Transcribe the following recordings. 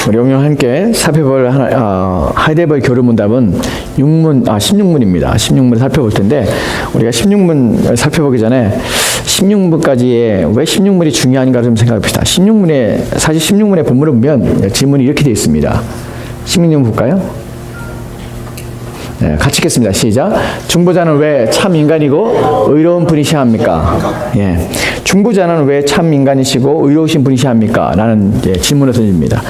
우리 오늘 함께 살펴볼 하이데벌 교류문답은 16문입니다. 16문을 살펴볼 텐데, 우리가 16문 살펴보기 전에 16문까지의 왜 16문이 중요한가 좀 생각해 봅시다. 사실 16문의 본문을 보면 질문이 이렇게 되어 있습니다. 16문 볼까요? 네, 같이 읽겠습니다. 시작. 중보자는 왜 참 인간이고 의로운 분이셔야 합니까? 예. 중보자는 왜 참 인간이시고 의로우신 분이셔야 합니까? 라는 질문을 던집니다.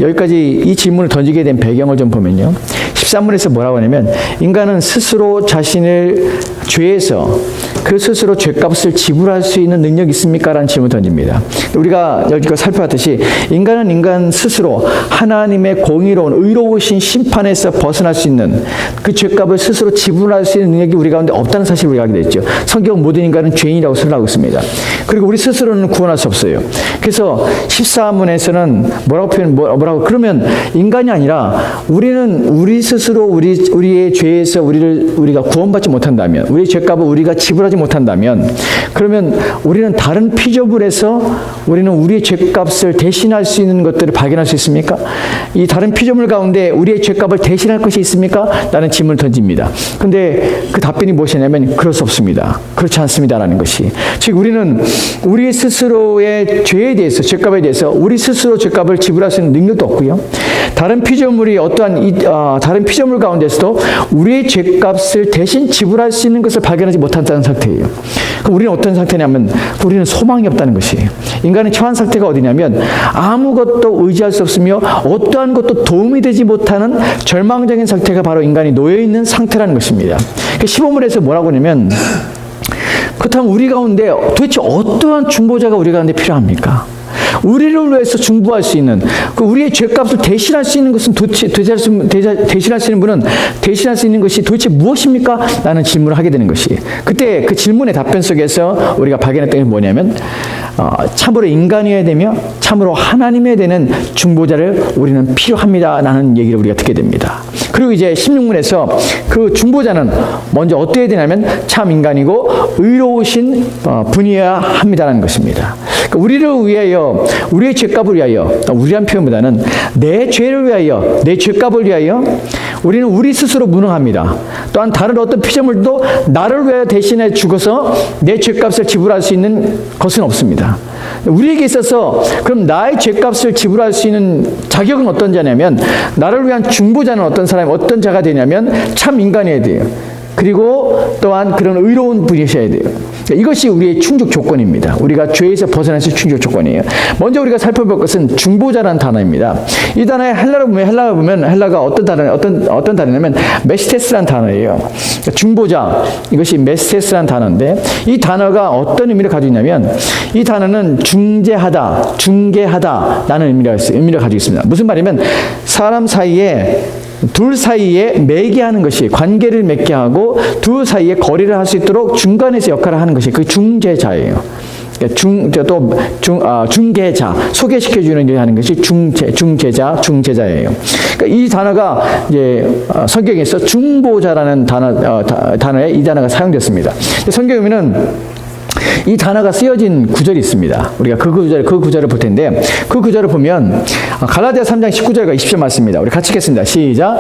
여기까지 이 질문을 던지게 된 배경을 좀 보면요. 13문에서 뭐라고 하냐면, 인간은 스스로 자신을 죄에서 그 스스로 죄값을 지불할 수 있는 능력이 있습니까? 라는 질문을 던집니다. 우리가 여기서 살펴봤듯이 인간은 인간 스스로 하나님의 공의로운 의로우신 심판에서 벗어날 수 있는 그 죄값을 스스로 지불할 수 있는 능력이 우리 가운데 없다는 사실을 우리가 알게 됐죠. 성경은 모든 인간은 죄인이라고 설명하고 있습니다. 그리고 우리 스스로는 구원할 수 없어요. 그래서 14문에서는 뭐라고 그러면 인간이 아니라 우리는 우리 스스로 우리의 죄에서 우리가 구원받지 못한다면, 우리의 죄값을 우리가 지불하지 못한다면, 그러면 우리는 다른 피조물에서 우리는 우리의 죄값을 대신할 수 있는 것들을 발견할 수 있습니까? 이 다른 피조물 가운데 우리의 죄값을 대신할 것이 있습니까? 라는 질문을 던집니다. 근데 그 답변이 무엇이냐면, 그럴 수 없습니다. 그렇지 않습니다라는 것이. 즉 우리는 우리 스스로의 죄에 대해서, 죄값에 대해서 우리 스스로 죄값을 지불할 수 있는 능력도 없고요. 다른 피조물이 다른 피조물 가운데서도 우리의 죄값을 대신 지불할 수 있는 것을 발견하지 못한다는 상태예요. 그럼 우리는 어떤 상태냐면, 우리는 소망이 없다는 것이에요. 인간의 처한 상태가 어디냐면, 아무것도 의지할 수 없으며 어떠한 것도 도움이 되지 못하는 절망적인 상태가 바로 인간이 놓여있는 상태라는 것입니다. 15문에서 뭐라고 하냐면, 그렇다면 우리 가운데 도대체 어떠한 중보자가 우리 가운데 필요합니까? 우리를 위해서 중보할 수 있는, 우리의 죄값을 대신할 수 있는 것은 대신할 수 있는 분은 대신할 수 있는 것이 도대체 무엇입니까? 라는 질문을 하게 되는 것이, 그때 그 질문의 답변 속에서 우리가 발견했던 게 뭐냐면, 참으로 인간이어야 되며 참으로 하나님이어야 되는 중보자를 우리는 필요합니다 라는 얘기를 우리가 듣게 됩니다. 그리고 이제 16문에서 그 중보자는 먼저 어떻게 되냐면 참 인간이고 의로우신 분이어야 합니다라는 것입니다. 그러니까 우리를 위하여, 우리의 죄값을 위하여, 우리란 표현보다는 내 죄를 위하여, 내 죄값을 위하여 우리는 우리 스스로 무능합니다. 또한 다른 어떤 피조물도 나를 위하여 대신해 죽어서 내 죄값을 지불할 수 있는 것은 없습니다. 우리에게 있어서 그럼 나의 죄값을 지불할 수 있는 자격은 어떤 자냐면, 나를 위한 중보자는 어떤 자가 되냐면 참 인간이어야 돼요. 그리고 또한 그런 의로운 분이셔야 돼요. 이것이 우리의 충족 조건입니다. 우리가 죄에서 벗어날 수 있는 충족 조건이에요. 먼저 우리가 살펴볼 것은 중보자라는 단어입니다. 이 단어의 헬라가 보면 헬라가 어떤 단어냐면 메스테스라는 단어예요. 중보자, 이것이 메스테스라는 단어인데, 이 단어가 어떤 의미를 가지고 있냐면, 이 단어는 중개하다라는 의미를 가지고 있습니다. 무슨 말이냐면 둘 사이에 매개하는 것이, 관계를 맺게 하고 둘 사이에 거리를 할 수 있도록 중간에서 역할을 하는 것이 그 중재자예요. 중개자, 소개시켜주는 일을 하는 것이 중재자예요. 그러니까 이 단어가 이제 성경에서 중보자라는 단어에 이 단어가 사용됐습니다. 성경에 보면은 이 단어가 쓰여진 구절이 있습니다. 우리가 그 구절을 볼 텐데, 그 구절을 보면 갈라디아 3장 19절과 20절 말씀입니다. 우리 같이 읽겠습니다. 시작.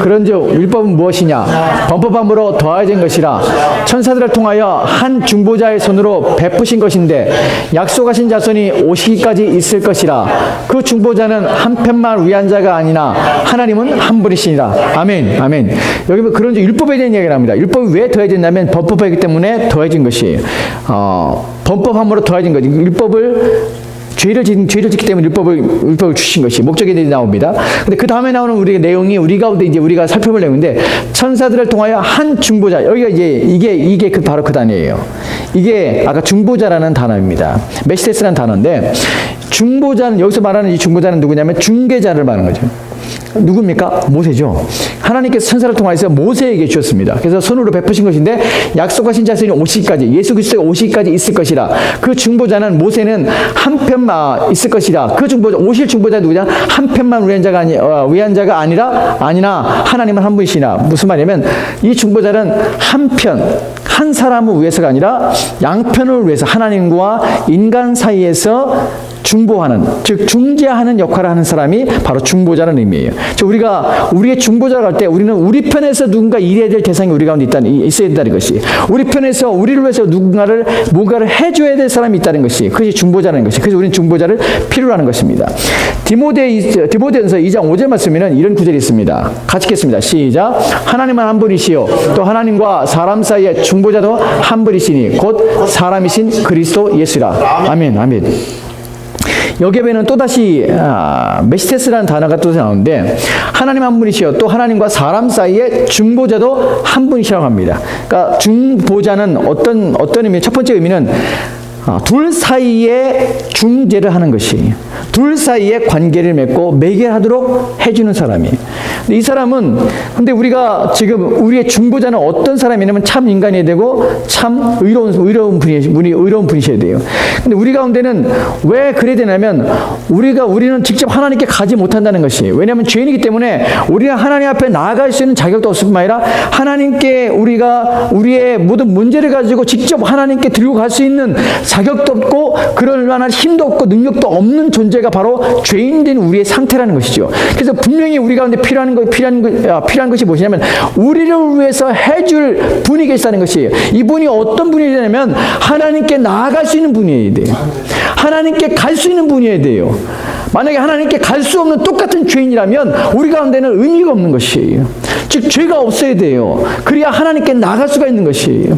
그런즉 율법은 무엇이냐? 범법함으로 더해진 것이라. 천사들을 통하여 한 중보자의 손으로 베푸신 것인데 약속하신 자손이 오시기까지 있을 것이라. 그 중보자는 한편만 위한 자가 아니나 하나님은 한 분이시니라. 아멘. 아멘. 여기 그런즉 율법에 대한 이야기를 합니다. 율법이 왜 더해졌냐면 범법이기 때문에 더해진 것이에요. 범법함으로 더해진 거지. 죄를 짓기 때문에 율법을 주신 것이 목적에 대해 나옵니다. 근데 그 다음에 나오는 우리의 내용이 우리 가운데 이제 우리가 살펴볼 내용인데, 천사들을 통하여 한 중보자, 여기가 이제 이게 바로 그 단어예요. 이게 아까 중보자라는 단어입니다. 메시테스라는 단어인데, 중보자는, 여기서 말하는 이 중보자는 누구냐면 중개자를 말하는 거죠. 누굽니까? 모세죠. 하나님께서 천사를 통해서 모세에게 주셨습니다. 그래서 손으로 베푸신 것인데 약속하신 자손이 오시기까지, 예수 그리스도가 오시기까지 있을 것이라. 그 중보자는, 모세는 한 편만 있을 것이라. 그 중보자, 오실 중보자 누구냐? 한 편만 위한 자가 아니라 하나님은 한 분이시나. 무슨 말이냐면 이 중보자는 한 사람을 위해서가 아니라 양편을 위해서, 하나님과 인간 사이에서 중보하는, 즉 중재하는 역할을 하는 사람이 바로 중보자라는 의미예요. 즉 우리가 우리의 중보자를 할 때 우리는 우리 편에서 누군가 일해야 될 대상이 우리 가운데 있어야 된다는 것이, 우리 편에서 우리를 위해서 누군가를 뭔가를 해줘야 될 사람이 있다는 것이, 그것이 중보자라는 것이. 그래서 우리는 중보자를 필요로 하는 것입니다. 디모데전서 2장 5절 말씀에는 이런 구절이 있습니다. 같이 읽겠습니다. 시작. 하나님은 한 분이시요 또 하나님과 사람 사이의 중보자도 한 분이시니 곧 사람이신 그리스도 예수라. 아멘. 아멘. 여기에 보면 또다시 메시테스라는 단어가 또 나오는데, 하나님 한 분이시요 또 하나님과 사람 사이의 중보자도 한 분이시라고 합니다. 그러니까 중보자는 어떤 의미? 첫 번째 의미는 둘 사이에 중재를 하는 것이, 둘 사이에 관계를 맺고 매개하도록 해주는 사람이에요. 근데 이 사람은, 근데 우리가 지금 우리의 중보자는 어떤 사람이냐면 참 인간이 되고 참 의로운 분이셔야 돼요. 근데 우리 가운데는 왜 그래야 되냐면 우리는 직접 하나님께 가지 못한다는 것이, 왜냐하면 죄인이기 때문에 우리가 하나님 앞에 나아갈 수 있는 자격도 없을 뿐만 아니라 하나님께 우리가 우리의 모든 문제를 가지고 직접 하나님께 들고 갈 수 있는 자격도 없고 그럴 만한 힘도 없고 능력도 없는 존재가 바로 죄인된 우리의 상태라는 것이죠. 그래서 분명히 우리 가운데 필요한 것이 무엇이냐면 우리를 위해서 해줄 분이 계시다는 것이에요. 이분이 어떤 분이 되냐면 하나님께 나아갈 수 있는 분이어야 돼요. 하나님께 갈 수 있는 분이어야 돼요. 만약에 하나님께 갈 수 없는 똑같은 죄인이라면 우리 가운데는 의미가 없는 것이에요. 즉 죄가 없어야 돼요. 그래야 하나님께 나갈 수가 있는 것이에요.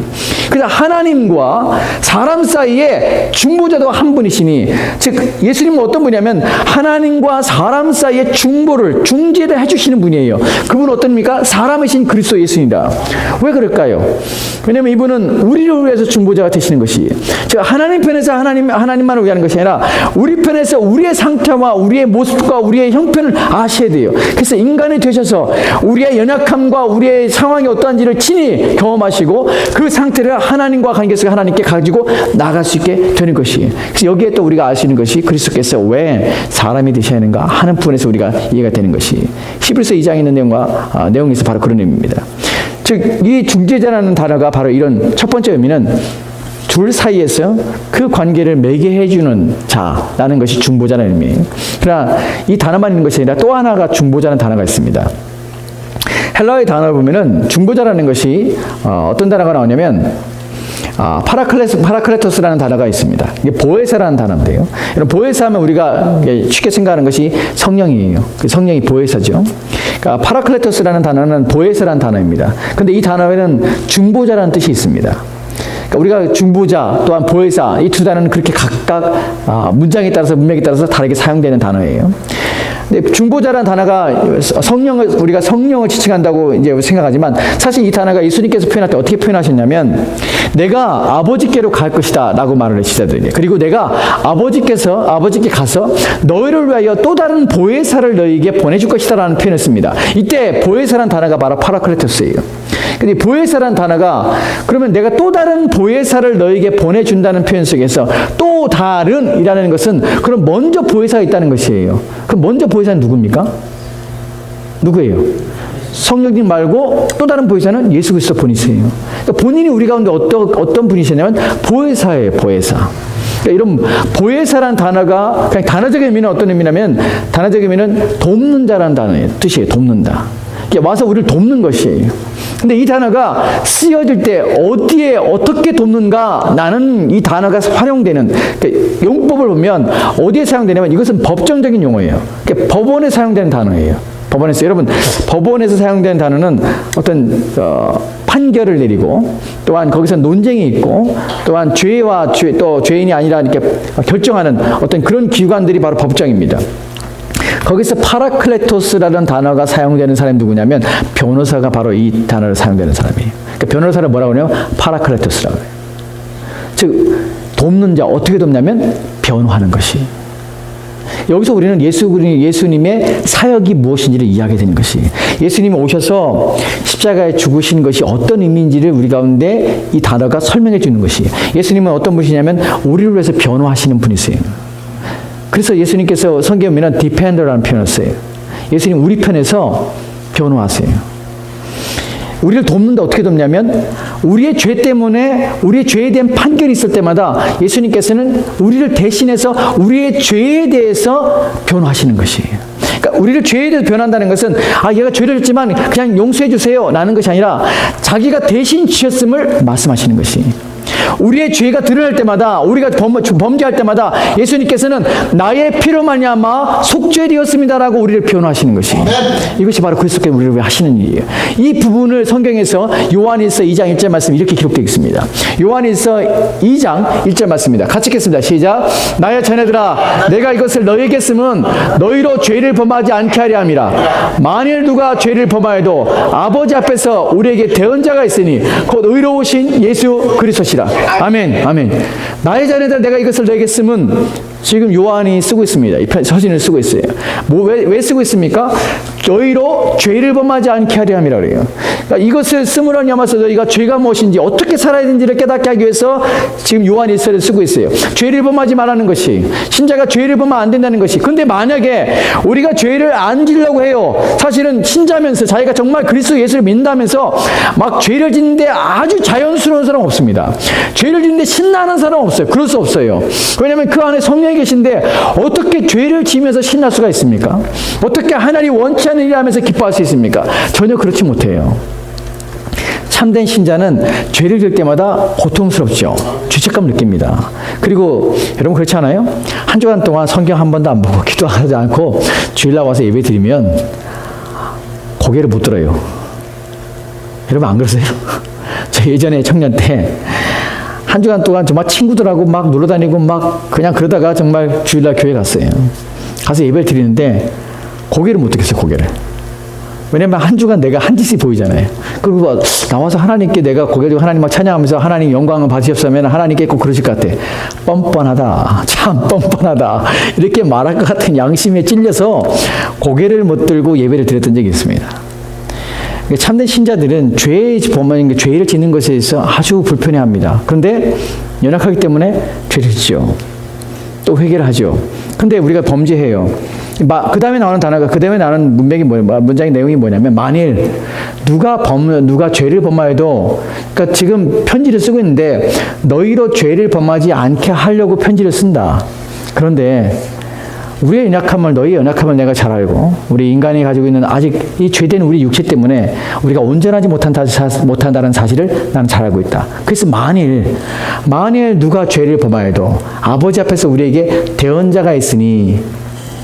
그래서 하나님과 사람 사이에 중보자도 한 분이시니, 즉 예수님은 어떤 분이냐면 하나님과 사람 사이에 중재를 해주시는 분이에요. 그분은 어떻습니까? 사람이신 그리스도 예수입니다. 왜 그럴까요? 왜냐하면 이분은 우리를 위해서 중보자가 되시는 것이에요. 즉 하나님 편에서 하나님만을 위하는 것이 아니라 우리 편에서 우리의 상태와 우리의 모습과 우리의 형편을 아셔야 돼요. 그래서 인간이 되셔서 우리의 연약함과 우리의 상황이 어떠한지를 친히 경험하시고 그 상태를 하나님과 관계 속에 하나님께 가지고 나갈 수 있게 되는 것이에요. 그래서 여기에 또 우리가 알 수 있는 것이 그리스도께서 왜 사람이 되셔야 하는가 하는 부분에서 우리가 이해가 되는 것이, 히브리서 2장에 있는 내용에서 바로 그런 의미입니다. 즉 이 중재자라는 단어가 바로 이런 첫 번째 의미는 둘 사이에서 그 관계를 매개해 주는 자라는 것이 중보자라는 의미예요. 그러나 이 단어만 있는 것이 아니라 또 하나가 중보자라는 단어가 있습니다. 헬라어의 단어를 보면은 중보자라는 것이 어떤 단어가 나오냐면 파라클레토스라는 단어가 있습니다. 이게 보혜사라는 단어인데요. 보혜사 하면 우리가 쉽게 생각하는 것이 성령이에요. 그 성령이 보혜사죠. 그러니까 파라클레토스라는 단어는 보혜사라는 단어입니다. 근데 이 단어에는 중보자라는 뜻이 있습니다. 그러니까 우리가 중보자 또한 보혜사, 이 두 단어는 그렇게 각각 문장에 따라서 문맥에 따라서 다르게 사용되는 단어예요. 근데 중보자라는 단어가 우리가 성령을 지칭한다고 이제 생각하지만, 사실 이 단어가 예수님께서 표현할 때 어떻게 표현하셨냐면, 내가 아버지께로 갈 것이다 라고 말을 하시더니, 그리고 내가 아버지께 가서 너희를 위하여 또 다른 보혜사를 너희에게 보내줄 것이다 라는 표현을 씁니다. 이때 보혜사라는 단어가 바로 파라클레토스예요. 근데 보혜사라는 단어가, 그러면 내가 또 다른 보혜사를 너희에게 보내준다는 표현 속에서 또 다른이라는 것은 그럼 먼저 보혜사가 있다는 것이에요. 그럼 먼저 보혜사는 누굽니까? 누구예요? 성령님 말고 또 다른 보혜사는 예수 그리스도 본이세요. 그러니까 본인이 우리 가운데 어떤 분이시냐면 보혜사예요. 보혜사. 그러니까 이런 보혜사라는 단어가 그냥 단어적인 의미는 어떤 의미냐면, 단어적인 의미는 돕는 자라는 단어예요. 뜻이에요. 돕는다. 와서 우리를 돕는 것이에요. 근데 이 단어가 쓰여질 때 어디에 어떻게 돕는가, 나는 이 단어가 활용되는, 그러니까 용법을 보면 어디에 사용되냐면 이것은 법정적인 용어예요. 그러니까 법원에 사용되는 단어예요. 여러분 법원에서 사용되는 단어는 어떤 판결을 내리고, 또한 거기서 논쟁이 있고, 또한 또 죄인이 아니라 이렇게 결정하는 어떤 그런 기관들이 바로 법정입니다. 거기서 파라클레토스라는 단어가 사용되는 사람이 누구냐면 변호사가 바로 이 단어를 사용되는 사람이에요. 그러니까 변호사를 뭐라고 하냐면 파라클레토스라고 해요. 즉 돕는 자, 어떻게 돕냐면 변호하는 것이. 여기서 우리는 예수님의 사역이 무엇인지를 이해하게 되는 것이, 예수님이 오셔서 십자가에 죽으신 것이 어떤 의미인지를 우리 가운데 이 단어가 설명해 주는 것이, 예수님은 어떤 분이시냐면 우리를 위해서 변호하시는 분이세요. 그래서 예수님께서 성경에 보면 디펜더라는 표현을 써요. 예수님 우리 편에서 변호하세요. 우리를 돕는다. 어떻게 돕냐면 우리의 죄 때문에 우리의 죄에 대한 판결이 있을 때마다 예수님께서는 우리를 대신해서 우리의 죄에 대해서 변호하시는 것이에요. 그러니까 우리를 죄에 대해서 변한다는 것은 얘가 죄를 했지만 그냥 용서해 주세요 라는 것이 아니라 자기가 대신 지었음을 말씀하시는 것이에요. 우리의 죄가 드러날 때마다 우리가 범죄할 때마다 예수님께서는 나의 피로 말미암아 속죄되었습니다라고 우리를 변호하시는 것이에요. 이것이 바로 그리스도께서 우리를 위해 하시는 일이에요. 이 부분을 성경에서 요한일서 2장 1절 말씀 이렇게 기록되어 있습니다. 요한일서 2장 1절 말씀입니다. 같이 읽겠습니다. 시작. 나의 자녀들아 내가 이것을 너희에게 쓰면 너희로 죄를 범하지 않게 하려 함이라. 만일 누가 죄를 범하여도 아버지 앞에서 우리에게 대언자가 있으니 곧 의로우신 예수 그리스도시라. 아멘, 아멘. 나의 자녀들 내가 이것을 너에게 쓰면 지금 요한이 쓰고 있습니다. 이 서신을 쓰고 있어요. 왜 쓰고 있습니까? 너희로 죄를 범하지 않게 하려 함이라 그래요. 그러니까 이것을 쓰므로 남아서 너희가 죄가 무엇인지 어떻게 살아야 되는지를 깨닫게 하기 위해서 지금 요한 일서를 쓰고 있어요. 죄를 범하지 말라는 것이, 신자가 죄를 범하면 안 된다는 것이. 근데 만약에 우리가 죄를 안 지려고 해요. 사실은 신자면서 자기가 정말 그리스도 예수를 믿는다면서 막 죄를 짓는데 아주 자연스러운 사람 없습니다. 죄를 짓는데 신나는 사람 없어요. 그럴 수 없어요. 왜냐하면 그 안에 성령이 계신데 어떻게 죄를 지으면서 신날 수가 있습니까? 어떻게 하나님 원치 않는 일을 하면서 기뻐할 수 있습니까? 전혀 그렇지 못해요. 참된 신자는 죄를 지을 때마다 고통스럽죠. 죄책감을 느낍니다. 그리고 여러분 그렇지 않아요? 한 주간 동안 성경 한 번도 안 보고 기도하지 않고 주일날 와서 예배 드리면 고개를 못 들어요. 여러분 안 그러세요? 저 예전에 청년 때 한 주간 동안 정말 친구들하고 막 놀러 다니고 막 그냥 그러다가 정말 주일날 교회 갔어요. 가서 예배를 드리는데 고개를 못 들겠어요, 고개를. 왜냐면 한 주간 내가 한 짓이 보이잖아요. 그리고 나와서 하나님께 내가 고개 들고 하나님 막 찬양하면서 하나님 영광을 받으셨으면 하나님께 꼭 그러실 것 같아. 뻔뻔하다. 참 뻔뻔하다. 이렇게 말할 것 같은 양심에 찔려서 고개를 못 들고 예배를 드렸던 적이 있습니다. 참된 신자들은 죄를 짓는 것에 있어 아주 불편해합니다. 그런데 연약하기 때문에 죄를 짓죠. 또 회개를 하죠. 근데 우리가 범죄해요. 그 다음에 나오는 단어가, 그 다음에 나오는 문장의 내용이 뭐냐면, 만일 누가 죄를 범하여도, 그러니까 지금 편지를 쓰고 있는데, 너희로 죄를 범하지 않게 하려고 편지를 쓴다. 그런데, 우리의 연약함을, 너희의 연약함을 내가 잘 알고, 우리 인간이 가지고 있는 아직 이 죄된 우리 육체 때문에 우리가 온전하지 못한다는 사실을 나는 잘 알고 있다. 그래서 만일 누가 죄를 범하여도 아버지 앞에서 우리에게 대언자가 있으니,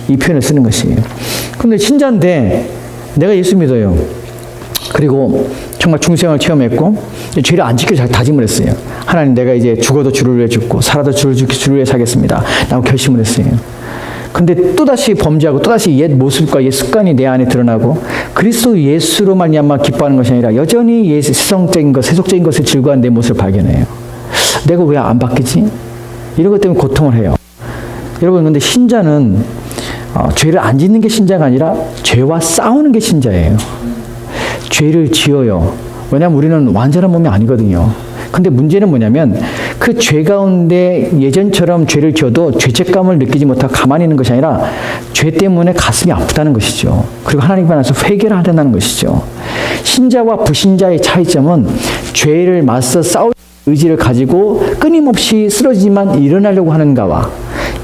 이 표현을 쓰는 것이에요. 근데 신자인데 내가 예수 믿어요. 그리고 정말 중생을 체험했고 죄를 안 지키려 잘 다짐을 했어요. 하나님, 내가 이제 죽어도 주를 위해 죽고 살아도 주를 위해 살겠습니다 라고 결심을 했어요. 근데 또다시 범죄하고 또다시 옛 모습과 옛 습관이 내 안에 드러나고 그리스도 예수로 말미암아 기뻐하는 것이 아니라 여전히 세속적인 것을 즐거워하는 내 모습을 발견해요. 내가 왜 안 바뀌지? 이런 것 때문에 고통을 해요. 여러분, 근데 신자는 죄를 안 짓는 게 신자가 아니라 죄와 싸우는 게 신자예요. 죄를 지어요. 왜냐하면 우리는 완전한 몸이 아니거든요. 근데 문제는 뭐냐면 그 죄 가운데 예전처럼 죄를 지어도 죄책감을 느끼지 못하고 가만히 있는 것이 아니라 죄 때문에 가슴이 아프다는 것이죠. 그리고 하나님 앞에서 회개를 하려는 것이죠. 신자와 불신자의 차이점은 죄를 맞서 싸울 의지를 가지고 끊임없이 쓰러지지만 일어나려고 하는가와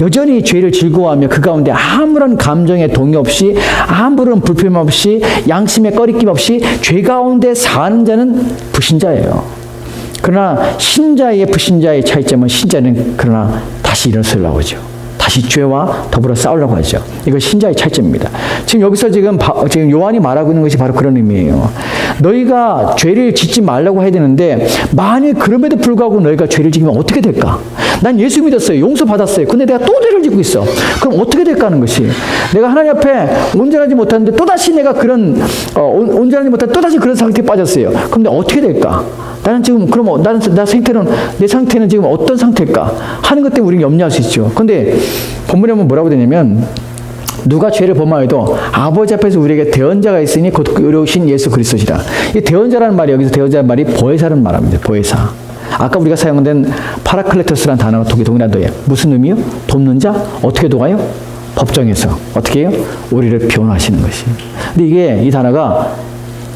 여전히 죄를 즐거워하며 그 가운데 아무런 감정의 동의 없이 아무런 불편 없이 양심의 꺼리낌 없이 죄 가운데 사는 자는 불신자예요. 그러나 신자의 불신자의 차이점은 신자는 그러나 다시 일어서려고 하죠. 다시 죄와 더불어 싸우려고 하죠. 이거 신자의 차이점입니다. 지금 여기서 지금 요한이 말하고 있는 것이 바로 그런 의미예요. 너희가 죄를 짓지 말라고 해야 되는데 만일 그럼에도 불구하고 너희가 죄를 지으면 어떻게 될까? 난 예수 믿었어요. 용서 받았어요. 근데 내가 또 죄를 짓고 있어. 그럼 어떻게 될까 하는 것이. 내가 하나님 앞에 온전하지 못하는데 또다시 내가 온전하지 못한 또다시 그런 상태에 빠졌어요. 그럼 내가 어떻게 될까? 나는 지금 그럼 내 상태는 지금 어떤 상태일까 하는 것 때문에 우리는 염려할 수 있죠. 근데 본문에 보면 뭐라고 되냐면 누가 죄를 범하여도 아버지 앞에서 우리에게 대언자가 있으니 곧 의로우신 예수 그리스도시라. 이 대언자라는 말이 여기서 대언자라는 말이 보혜사라는 말입니다. 보혜사. 아까 우리가 사용된 파라클레토스라는 단어가 동일한도예요. 무슨 의미요? 돕는 자? 어떻게 도와요? 법정에서 어떻게 해요? 우리를 변호하시는 것이. 근데 이 단어가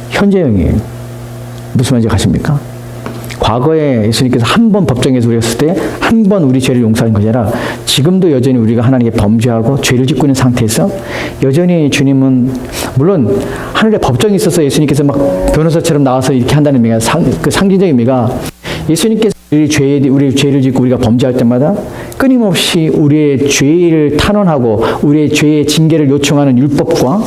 현재형이에요. 무슨 말인지 아십니까? 과거에 예수님께서 한 번 법정에서 우리가 섰을 때 한 번 우리 죄를 용서하는 것이 아니라 지금도 여전히 우리가 하나님께 범죄하고 죄를 짓고 있는 상태에서 여전히 주님은 물론 하늘에 법정이 있어서 예수님께서 막 변호사처럼 나와서 이렇게 한다는 의미가 그 상징적인 의미가 예수님께서 우리 죄를 짓고 우리가 범죄할 때마다 끊임없이 우리의 죄를 탄원하고 우리의 죄의 징계를 요청하는 율법과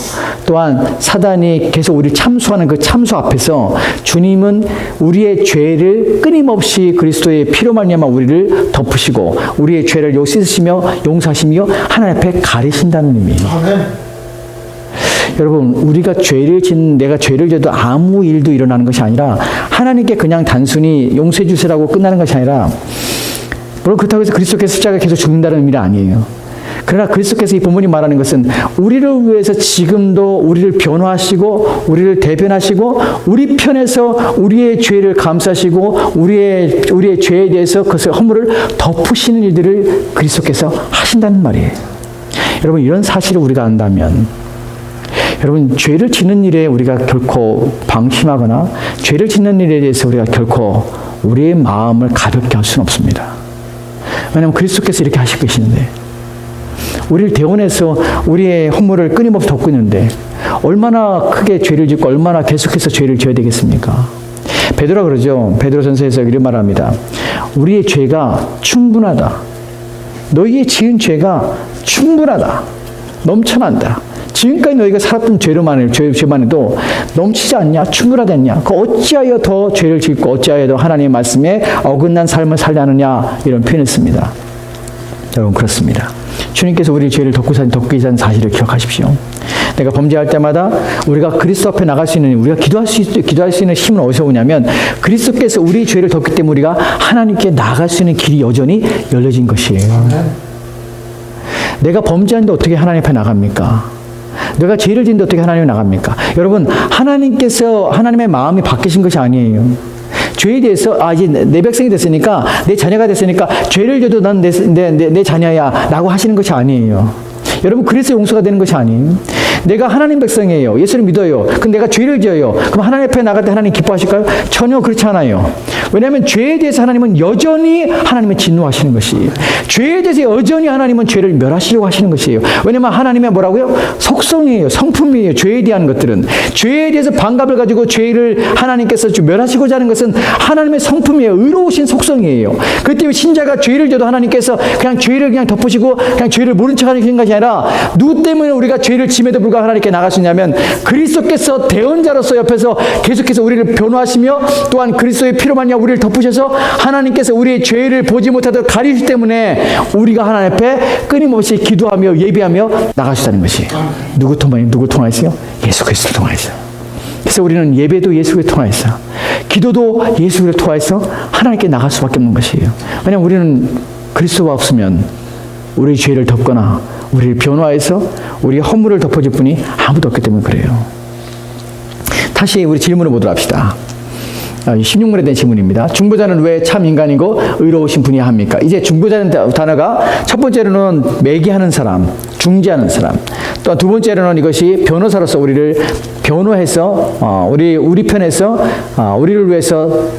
또한 사단이 계속 우리를 참수하는 그 참수 앞에서 주님은 우리의 죄를 끊임없이 그리스도의 피로 말미암아 우리를 덮으시고 우리의 죄를 씻으시며 용서하시며 하나님 앞에 가리신다는 의미예요. 여러분, 우리가 내가 죄를 져도 아무 일도 일어나는 것이 아니라 하나님께 그냥 단순히 용서해 주시라고 끝나는 것이 아니라 물론 그렇다고 해서 그리스도께서 십자가에 계속 죽는다는 의미는 아니에요. 그러나 그리스도께서 이 본문이 말하는 것은 우리를 위해서 지금도 우리를 변호하시고 우리를 대변하시고 우리 편에서 우리의 죄를 감싸시고 우리의 죄에 대해서 그것을 허물을 덮으시는 일들을 그리스도께서 하신다는 말이에요. 여러분, 이런 사실을 우리가 안다면 여러분, 죄를 짓는 일에 우리가 결코 방심하거나 죄를 짓는 일에 대해서 우리가 결코 우리의 마음을 가볍게 할 수는 없습니다. 왜냐하면 그리스도께서 이렇게 하실 것인데 우리를 대원해서 우리의 허물을 끊임없이 덮고 있는데 얼마나 크게 죄를 짓고 얼마나 계속해서 죄를 지어야 되겠습니까? 베드로가 그러죠. 베드로전서에서 이런 말합니다. 우리의 죄가 충분하다. 너희의 지은 죄가 충분하다. 넘쳐난다. 지금까지 너희가 살았던 죄만 해도 넘치지 않냐? 충분하지 않냐? 어찌하여 더 죄를 짓고 어찌하여 더 하나님의 말씀에 어긋난 삶을 살려 하느냐? 이런 표현을 씁니다. 여러분, 그렇습니다. 주님께서 우리 죄를 덮고 계시다는 사실을 기억하십시오. 내가 범죄할 때마다 우리가 그리스도 앞에 나갈 수 있는, 우리가 기도할 수 있는 힘은 어디서 오냐면 그리스도께서 우리 죄를 덮기 때문에 우리가 하나님께 나갈 수 있는 길이 여전히 열려진 것이에요. 내가 범죄하는데 어떻게 하나님 앞에 나갑니까? 내가 죄를 짓는데 어떻게 하나님이 나갑니까? 여러분, 하나님께서 하나님의 마음이 바뀌신 것이 아니에요. 죄에 대해서 이제 내 백성이 됐으니까 내 자녀가 됐으니까 죄를 져도 난 내 자녀야 라고 하시는 것이 아니에요. 여러분, 그래서 용서가 되는 것이 아니에요. 내가 하나님 백성이에요. 예수를 믿어요. 그럼 내가 죄를 지어요. 그럼 하나님 앞에 나갈 때 하나님 기뻐하실까요? 전혀 그렇지 않아요. 왜냐하면 죄에 대해서 하나님은 여전히 하나님의 진노하시는 것이에요. 죄에 대해서 여전히 하나님은 죄를 멸하시려고 하시는 것이에요. 왜냐하면 하나님의 뭐라고요? 속성이에요. 성품이에요. 죄에 대한 것들은. 죄에 대해서 반갑을 가지고 죄를 하나님께서 멸하시고자 하는 것은 하나님의 성품이에요. 의로우신 속성이에요. 그렇기 때문에 신자가 죄를 져도 하나님께서 그냥 죄를 그냥 덮으시고 그냥 죄를 모른 척하는 것이 아니라 누구 때문에 우리가 죄를 짐에도 불구하고 하나님께 나갈 수 있냐면 그리스도께서 대언자로서 옆에서 계속해서 우리를 변호하시며 또한 그리스도의 피로 말미암아 우리를 덮으셔서 하나님께서 우리의 죄를 보지 못하도록 가리시기 때문에 우리가 하나님 앞에 끊임없이 기도하며 예배하며 나갈 수 있다는 것이 누구 통하였어요? 예수 그리스도를 통하였어요. 그래서 우리는 예배도 예수를 통하여서 기도도 예수를 통하여서 하나님께 나갈 수밖에 없는 것이에요. 왜냐하면 우리는 그리스도가 없으면 우리의 죄를 덮거나 우리를 변호하여서 우리의 허물을 덮어줄 분이 아무도 없기 때문에 그래요. 다시 우리 질문을 보도록 합시다. 16문에 대한 질문입니다. 중보자는 왜 참 인간이고 의로우신 분이야 합니까? 이제 중보자는 단어가 첫 번째로는 매개하는 사람, 중재하는 사람. 또 두 번째로는 이것이 변호사로서 우리를 변호해서 우리 편에서 우리를 위해서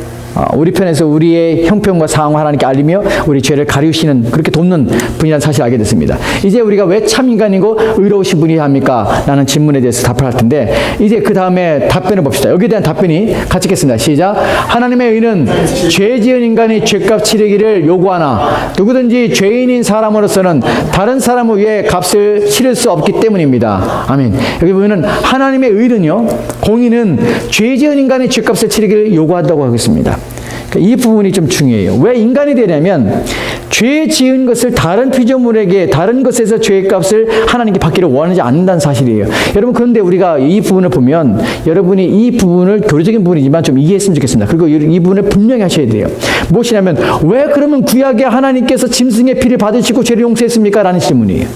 우리 편에서 우리의 형편과 상황을 하나님께 알리며 우리 죄를 가리우시는 그렇게 돕는 분이라는 사실을 알게 됐습니다. 이제 우리가 왜 참 인간이고 의로우신 분이야 합니까? 라는 질문에 대해서 답을 할 텐데 이제 그 다음에 답변을 봅시다. 여기에 대한 답변이 같이 읽겠습니다. 시작. 하나님의 의는 죄 지은 인간이 죄값 치르기를 요구하나 누구든지 죄인인 사람으로서는 다른 사람을 위해 값을 치를 수 없기 때문입니다. 아멘. 여기 보면은 하나님의 의는요, 공의는 죄 지은 인간이 죄값을 치르기를 요구한다고 하고 있습니다. 이 부분이 좀 중요해요. 왜 인간이 되냐면 죄 지은 것을 다른 피조물에게 다른 것에서 죄의 값을 하나님께 받기를 원하지 않는다는 사실이에요. 여러분, 그런데 우리가 이 부분을 보면 여러분이 이 부분을 교리적인 부분이지만 좀 이해했으면 좋겠습니다. 그리고 이 부분을 분명히 하셔야 돼요. 무엇이냐면 왜 그러면 구약에 하나님께서 짐승의 피를 받으시고 죄를 용서했습니까? 라는 질문이에요.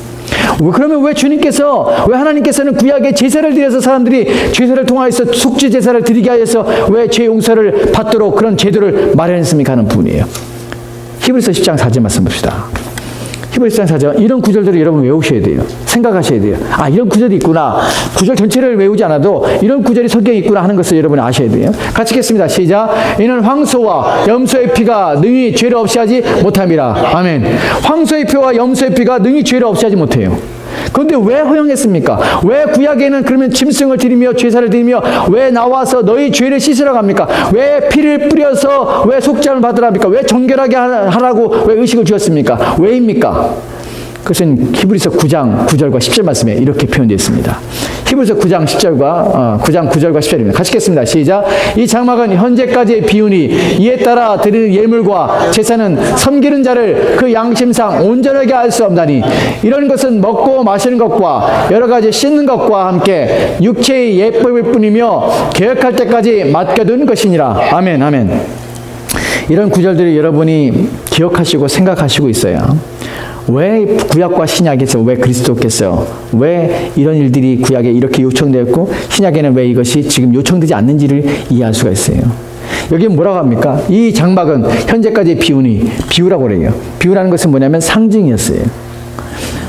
그러면 왜 하나님께서는 구약에 제사를 드려서 사람들이 제사를 통하여서 속죄 제사를 드리게 하여서 왜 죄 용서를 받도록 그런 제도를 마련했습니까? 하는 부분이에요. 히브리서 10장 4절 말씀 봅시다. 히브리서 4장 이런 구절들을 여러분 외우셔야 돼요. 생각하셔야 돼요. 아, 이런 구절이 있구나. 구절 전체를 외우지 않아도 이런 구절이 성경에 있구나 하는 것을 여러분이 아셔야 돼요. 같이 읽겠습니다. 시작. 이는 황소와 염소의 피가 능히 죄를 없이 하지 못함이라. 아멘. 황소의 피와 염소의 피가 능히 죄를 없이 하지 못해요. 그런데 왜 허용했습니까? 왜 구약에는 그러면 짐승을 드리며 제사를 드리며 왜 나와서 너희 죄를 씻으라고 합니까? 왜 피를 뿌려서 왜 속죄함을 받으라 합니까? 왜 정결하게 하라고 왜 의식을 주었습니까? 왜입니까? 그것은 히브리서 9장 9절과 10절 말씀에 이렇게 표현되어 있습니다. 히브리서 9장 10절과 9장 9절과 10절입니다. 같이 읽겠습니다. 시작. 이 장막은 현재까지의 비유니 이에 따라 드리는 예물과 제사는 섬기는 자를 그 양심상 온전하게 할 수 없나니 이런 것은 먹고 마시는 것과 여러 가지 씻는 것과 함께 육체의 예법일 뿐이며 개혁할 때까지 맡겨둔 것이니라. 아멘, 아멘. 이런 구절들을 여러분이 기억하시고 생각하시고 있어야 왜 구약과 신약에서 왜 그리스도께서 왜 이런 일들이 구약에 이렇게 요청되었고 신약에는 왜 이것이 지금 요청되지 않는지를 이해할 수가 있어요. 여기 뭐라고 합니까? 이 장막은 현재까지의 비유라고 그래요. 비유라는 것은 뭐냐면 상징이었어요.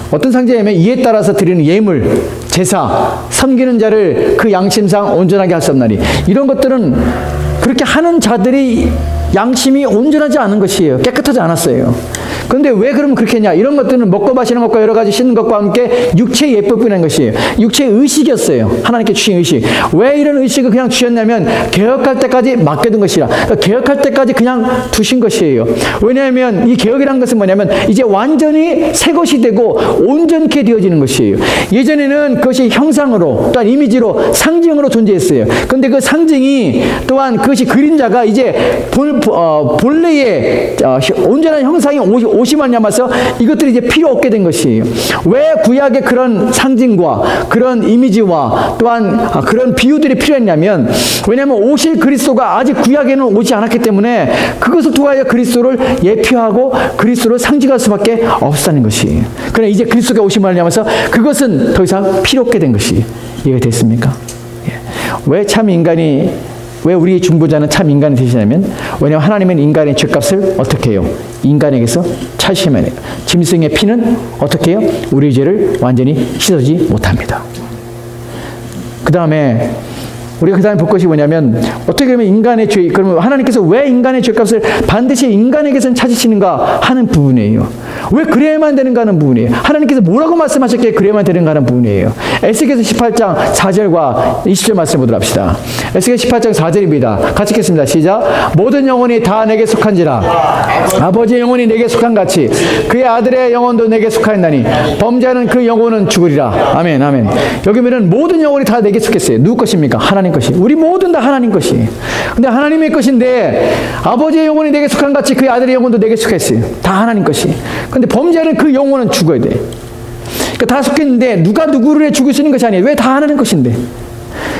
어떤 상징이냐면 이에 따라서 드리는 예물, 제사, 섬기는 자를 그 양심상 온전하게 할 수 없나니 이런 것들은 그렇게 하는 자들이 양심이 온전하지 않은 것이에요. 깨끗하지 않았어요. 그런데 왜 그러면 그렇게 했냐? 이런 것들은 먹고 마시는 것과 여러 가지 씻는 것과 함께 육체의 예법이라는 것이에요. 육체의 의식이었어요. 하나님께 주신 의식. 왜 이런 의식을 그냥 주셨냐면 개혁할 때까지 맡겨둔 것이라. 그러니까 개혁할 때까지 그냥 두신 것이에요. 왜냐하면 이 개혁이라는 것은 뭐냐면 이제 완전히 새 것이 되고 온전케 되어지는 것이에요. 예전에는 그것이 형상으로 또한 이미지로 상징으로 존재했어요. 그런데 그 상징이 또한 그것이 그림자가 이제 본래의 온전한 형상이 오심을 남아서 이것들이 이제 필요 없게 된 것이에요. 왜 구약의 그런 상징과 그런 이미지와 또한 그런 비유들이 필요했냐면 왜냐하면 오실 그리스도가 아직 구약에는 오지 않았기 때문에 그것을 통하여 그리스도를 예표하고 그리스도를 상징할 수밖에 없었다는 것이에요. 그러나 이제 그리스도가 오심을 남아서 그것은 더 이상 필요 없게 된 것이 이해가 됐습니까? 왜 참 인간이 왜 우리 중보자는 참 인간이 되시냐면 왜냐하면 하나님은 인간의 죄값을 어떻게 해요? 인간에게서 차시면 해요. 짐승의 피는 어떻게 해요? 우리의 죄를 완전히 씻어지 못합니다. 그 다음에 우리가 그 다음에 볼 것이 뭐냐면 어떻게 보면 인간의 죄, 그러면 하나님께서 왜 인간의 죄값을 반드시 인간에게서는 찾으시는가 하는 부분이에요. 왜 그래야만 되는가 하는 부분이에요. 하나님께서 뭐라고 말씀하셨기에 그래야만 되는가 하는 부분이에요. 에스겔서 18장 4절과 20절 말씀 보도록 합시다. 에스겔 18장 4절입니다. 같이 읽겠습니다. 시작. 모든 영혼이 다 내게 속한지라 아버지의 영혼이 내게 속한 같이 그의 아들의 영혼도 내게 속하였나니 범죄하는 그 영혼은 죽으리라. 아멘, 아멘. 여기 보면 모든 영혼이 다 내게 속했어요. 누구 것입니까? 하나님 것이. 우리 모든 다 하나님 것이. 근데 하나님의 것인데 아버지의 영혼이 내게 속한 같이 그의 아들의 영혼도 내게 속했어요. 다 하나님 것이. 근데 범죄하는 그 영혼은 죽어야 돼. 그러니까 다 속했는데 누가 누구를 죽일 수 있는 것이 아니에요. 왜 다 하나님 것인데.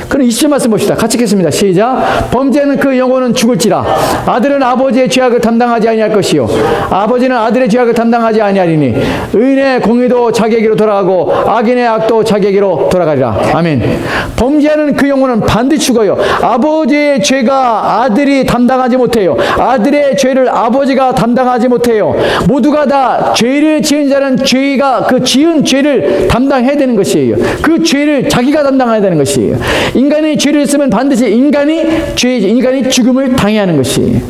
그럼 20절 말씀 봅시다. 같이 읽겠습니다. 시작. 범죄는 그 영혼은 죽을지라 아들은 아버지의 죄악을 담당하지 아니할 것이요 아버지는 아들의 죄악을 담당하지 아니하리니 의인의 공의도 자기에게로 돌아가고 악인의 악도 자기에게로 돌아가리라. 아멘. 범죄하는 그 영혼은 반드시 죽어요. 아버지의 죄가 아들이 담당하지 못해요. 아들의 죄를 아버지가 담당하지 못해요. 모두가 다 죄를 지은 자는 죄가 그 지은 죄를 담당해야 되는 것이에요. 그 죄를 자기가 담당해야 되는 것이에요. 인간이 죄를 했으면 반드시 인간이 죽음을 당해야 하는 것이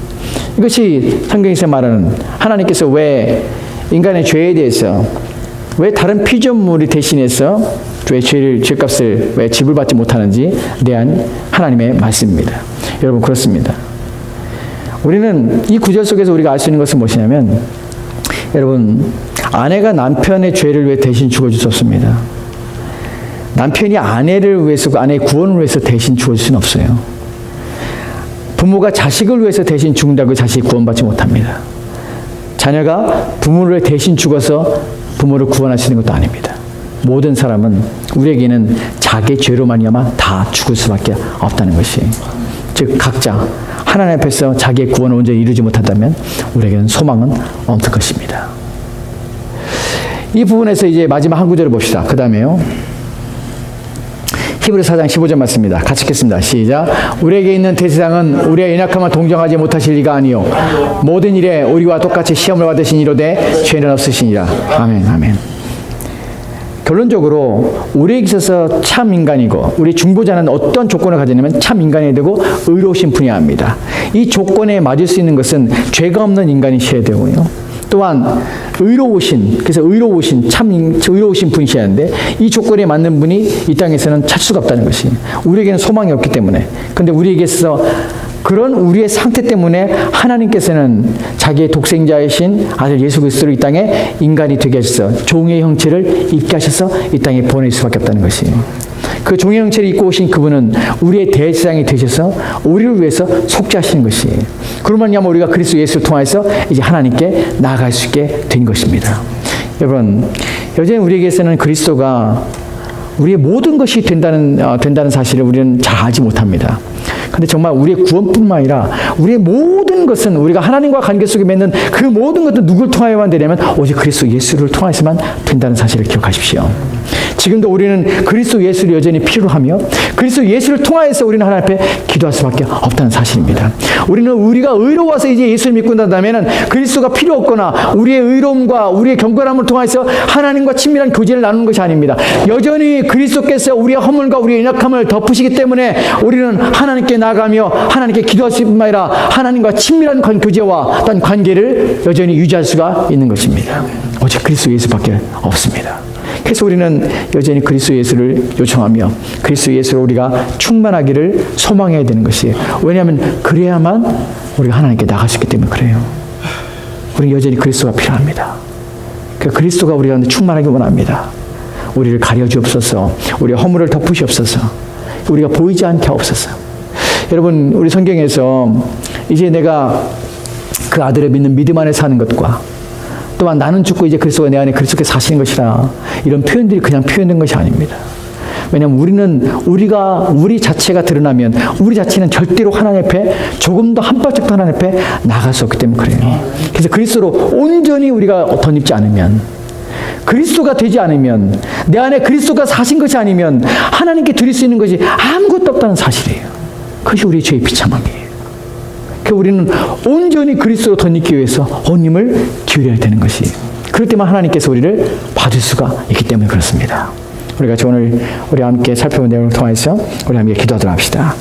이것이 성경에서 말하는 하나님께서 왜 인간의 죄에 대해서 왜 다른 피조물이 대신해서 왜 죄값을 왜 지불받지 못하는지 대한 하나님의 말씀입니다. 여러분 그렇습니다. 우리는 이 구절 속에서 우리가 알 수 있는 것은 무엇이냐면 여러분 아내가 남편의 죄를 왜 대신 죽어주셨습니다. 남편이 아내를 위해서 아내의 구원을 위해서 대신 죽을 수는 없어요. 부모가 자식을 위해서 대신 죽는다고 자식이 구원받지 못합니다. 자녀가 부모를 대신 죽어서 부모를 구원할 수 있는 것도 아닙니다. 모든 사람은 우리에게는 자기의 죄로 말미암아 다 죽을 수밖에 없다는 것이 즉 각자 하나님 앞에서 자기의 구원을 온전히 이루지 못한다면 우리에게는 소망은 없을 것입니다. 이 부분에서 이제 마지막 한 구절을 봅시다. 그 다음에요. 히브리서 4장 15절 말씀입니다. 같이 읽겠습니다. 시작. 우리에게 있는 대세상은 우리의 연약함을 동정하지 못하실 리가 아니요 모든 일에 우리와 똑같이 시험을 받으신 이로되 죄는 없으시니라. 아멘. 아멘. 결론적으로 우리에게 있어서 참 인간이고 우리 중보자는 어떤 조건을 가지냐면 참 인간이 되고 의로우신 분이어야 합니다. 이 조건에 맞을 수 있는 것은 죄가 없는 인간이셔야 되고요. 또한 의로우신, 그래서 의로우신 의로우신 분이셔야 하는데 이 조건에 맞는 분이 이 땅에서는 찾을 수가 없다는 것이, 우리에게는 소망이 없기 때문에. 그런데 우리에게서 그런 우리의 상태 때문에 하나님께서는 자기의 독생자이신 아들 예수 그리스도를 이 땅에 인간이 되게 하셔서 종의 형체를 입게 하셔서 이 땅에 보낼 수밖에 없다는 것이에요. 그 종의 형체를 입고 오신 그분은 우리의 대제사장이 되셔서 우리를 위해서 속죄하시는 것이에요. 그러면 우리가 그리스도 예수를 통해서 이제 하나님께 나아갈 수 있게 된 것입니다. 여러분, 여전히 우리에게서는 그리스도가 우리의 모든 것이 된다는 사실을 우리는 잘 알지 못합니다. 근데 정말 우리의 구원뿐만 아니라 우리의 모든 것은 우리가 하나님과 관계 속에 맺는 그 모든 것도 누굴 통하여만 되냐면 오직 그리스도 예수를 통해서만 된다는 사실을 기억하십시오. 지금도 우리는 그리스도 예수를 여전히 필요로 하며 그리스도 예수를 통하여서 우리는 하나님 앞에 기도할 수밖에 없다는 사실입니다. 우리가 의로워서 이제 예수를 믿고 난다면 그리스도가 필요 없거나 우리의 의로움과 우리의 경건함을 통해서 하나님과 친밀한 교제를 나누는 것이 아닙니다. 여전히 그리스도께서 우리의 허물과 우리의 연약함을 덮으시기 때문에 우리는 하나님께 나가며 하나님께 기도할 수뿐만 아니라 하나님과 친밀한 교제와 어떤 관계를 여전히 유지할 수가 있는 것입니다. 오직 그리스도 예수밖에 없습니다. 그래서 우리는 여전히 그리스도 예수를 요청하며 그리스도 예수로 우리가 충만하기를 소망해야 되는 것이에요. 왜냐하면 그래야만 우리가 하나님께 나갈 수 있기 때문에 그래요. 우리는 여전히 그리스도가 필요합니다. 그 그리스도가 우리 가운데 충만하기 원합니다. 우리를 가려주옵소서. 우리의 허물을 덮으시옵소서. 우리가 보이지 않게 하옵소서. 여러분, 우리 성경에서 이제 내가 그 아들을 믿는 믿음 안에 사는 것과 또한 나는 죽고 이제 그리스도가 내 안에 그리스도께서 사시는 것이라, 이런 표현들이 그냥 표현된 것이 아닙니다. 왜냐하면 우리 자체가 드러나면 우리 자체는 절대로 하나님 앞에 조금 더 한 발짝도 하나님 앞에 나갈 수 없기 때문에 그래요. 그래서 그리스도로 온전히 우리가 덧입지 않으면, 그리스도가 되지 않으면, 내 안에 그리스도가 사신 것이 아니면 하나님께 드릴 수 있는 것이 아무것도 없다는 사실이에요. 그것이 우리의 죄의 비참함이에요. 우리는 온전히 그리스도로 덧입기 위해서 온 힘을 기울여야 되는 것이에요. 그럴 때만 하나님께서 우리를 받을 수가 있기 때문에 그렇습니다. 우리가 오늘 우리 함께 살펴본 내용을 통해서 우리 함께 기도하도록 합시다.